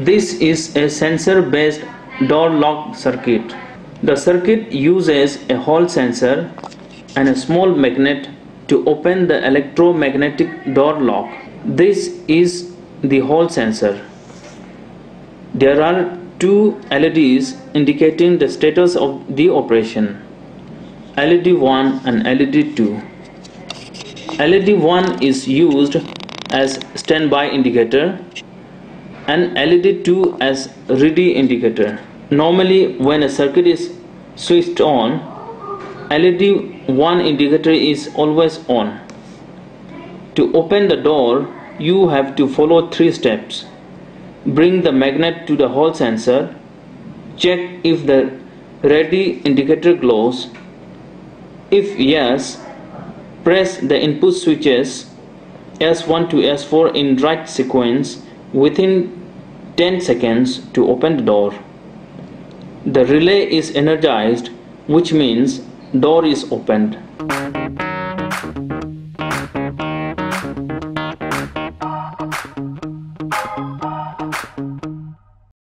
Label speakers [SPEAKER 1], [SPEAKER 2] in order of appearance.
[SPEAKER 1] This is a sensor-based door lock circuit. The circuit uses a Hall sensor and a small magnet to open the electromagnetic door lock. This is the Hall sensor. There are two LEDs indicating the status of the operation, LED 1 and LED 2. LED 1 is used as standby indicator and LED 2 as ready indicator. Normally when a circuit is switched on, LED 1 indicator is always on. To open the door, you have to follow 3 steps. Bring the magnet to the Hall sensor. Check if the ready indicator glows. If yes, press the input switches S1 to S4 in right sequence within 10 seconds to open the door. The relay is energized, which means door is opened.